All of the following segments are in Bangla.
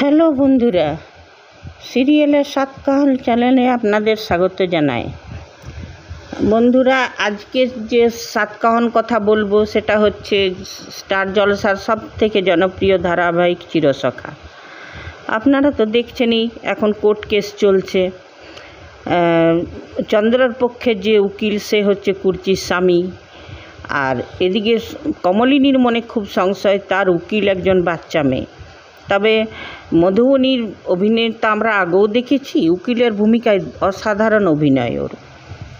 হ্যালো বন্ধুরা, সিরিয়ালের সাতকাহন চ্যানেলে আপনাদের স্বাগত জানাই। বন্ধুরা, আজকে যে সাতকাহন কথা বলবো সেটা হচ্ছে স্টার জলসার সব থেকে জনপ্রিয় ধারাবাহিক চিরসখা। আপনারা তো দেখছেনই, এখন কোর্ট কেস চলছে। চন্দ্রর পক্ষে যে উকিল সে হচ্ছে কুর্চির স্বামী, আর এদিকে কমলিনীর মনে খুব সংশয়, তার উকিল একজন বাচ্চা মেয়ে। তবে মধুবনীর অভিনয়টা আমরা আগেও দেখেছি, উকিলের ভূমিকায় অসাধারণ অভিনয় ওর,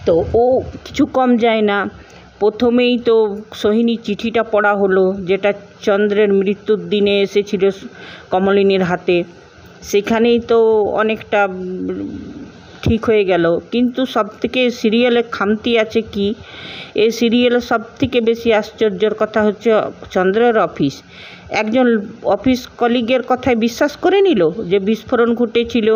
তো ও কিছু কম যায় না। প্রথমেই তো সোহিনী চিঠিটা পড়া হলো, যেটা চন্দ্রের মৃত্যুর দিনে এসেছিল কমলিনীর হাতে। সেখানেই তো অনেকটা ঠিক হয়ে গেল। কিন্তু সবথেকে সিরিয়ালে খামতি আছে কি, এই সিরিয়ালে সবথেকে বেশি আশ্চর্যের কথা হচ্ছে চন্দ্রের অফিস। একজন অফিস কলিগের কথায় বিশ্বাস করে নিল যে বিস্ফোরণ ঘটেছিল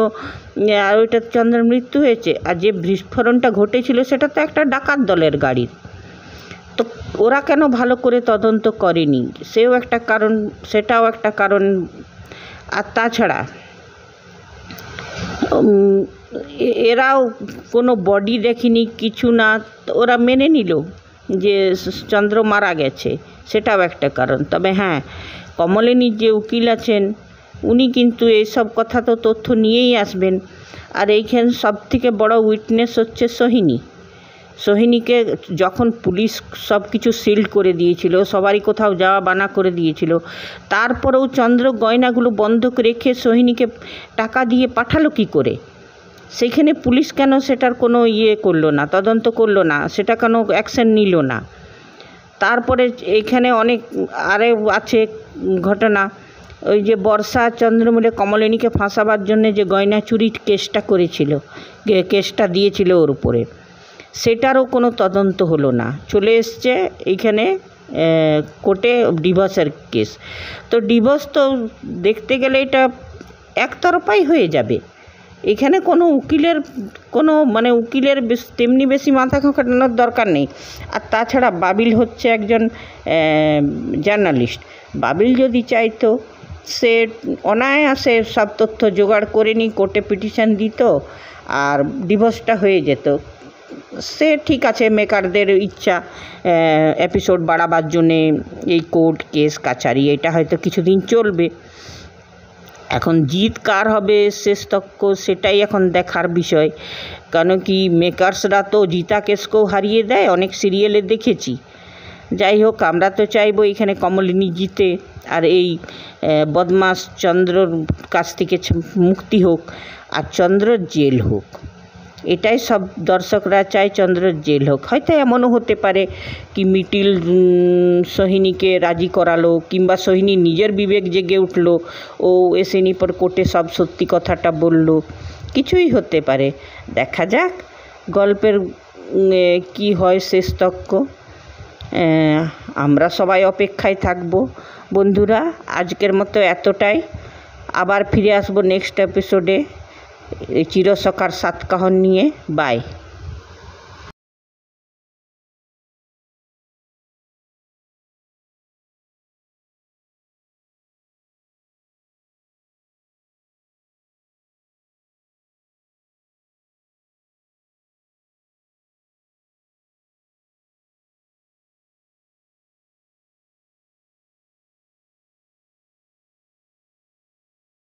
আর ওইটা চন্দ্রের মৃত্যু হয়েছে, আর যে বিস্ফোরণটা ঘটেছিল সেটা তো একটা ডাকাত দলের গাড়ির। তো ওরা কেন ভালো করে তদন্ত করেনি, সেটাও একটা কারণ। আর তাছাড়া এরাও কোনো বডি দেখেনি, কিছু না, ওরা মেনে নিল যে চন্দ্র মারা গেছে, সেটাও একটা কারণ। তবে হ্যাঁ, কমলিনীর যে উকিল আছেন উনি কিন্তু এইসব কথা তো তথ্য নিয়েই আসবেন। আর এইখানে সবথেকে বড় উইটনেস হচ্ছে সোহিনীকে যখন পুলিশ সব কিছু সিল্ড করে দিয়েছিল, সবারই কোথাও যাওয়া বানা করে দিয়েছিল, তারপরেও চন্দ্র গয়নাগুলো বন্ধক রেখে সোহিনীকে টাকা দিয়ে পাঠালো কি করে? সেইখানে পুলিশ কেন সেটার কোনো করলো না, তদন্ত করলো না, সেটা কেন অ্যাকশন নিল না? তারপরে এইখানে অনেক আরে আছে ঘটনা। ওই যে বর্ষা চন্দ্র মিলে কমলিনীকে ফাঁসাবার জন্য যে গয়না চুরির কেসটা দিয়েছিল ওর উপরে, সেটারও কোনো তদন্ত হলো না। চলে এসছে এইখানে কোর্টে ডিভোর্সের কেস। তো ডিভোর্স তো দেখতে গেলে এটা একতরফাই হয়ে যাবে। এখানে কোনো উকিলের তেমনি বেশি মাথা খাটানোর দরকার নেই। আর তাছাড়া বাবিল হচ্ছে একজন জার্নালিস্ট। বাবিল যদি চাইতো সে অনায়াসে সব তথ্য জোগাড় করে নিয়ে কোর্টে পিটিশন দিত আর ডিভোর্সটা হয়ে যেত। সে ঠিক আছে, মেকারদের ইচ্ছা এপিসোড বাড়াবার জন্যে এই কোর্ট কেস কাছারি এটা হয়তো কিছুদিন চলবে। এখন জিত কার হবে শেষ তক্ক, সেটাই এখন দেখার বিষয়। কেন কি মেকার্সরা তো জিতা কেসকেও হারিয়ে দেয়, অনেক সিরিয়ালে দেখেছি। যাই হোক, আমরা তো চাইবো এখানে কমলিনী জিতে আর এই বদমাস চন্দ্রর কাছ থেকে মুক্তি হোক আর চন্দ্রর জেল হোক। এটাই সব দর্শকরা চায়, চন্দ্রর জেল হোক। হয়তো এমনও হতে পারে কি মিটিল সোহিনীকে রাজি করালো, কিংবা সোহিনী নিজের বিবেক জেগে উঠলো, ও এসেনি পর কোর্টে সব সত্যি কথাটা বলল, কিছুই হতে পারে। দেখা যাক গল্পের কি হয় শেষ তক্ক। আমরা সবাই অপেক্ষায় থাকবো। বন্ধুরা, আজকের মতো এতটাই। আবার ফিরে আসবো নেক্সট এপিসোডে চিরসখার সাতকাহন নিয়ে। বাই।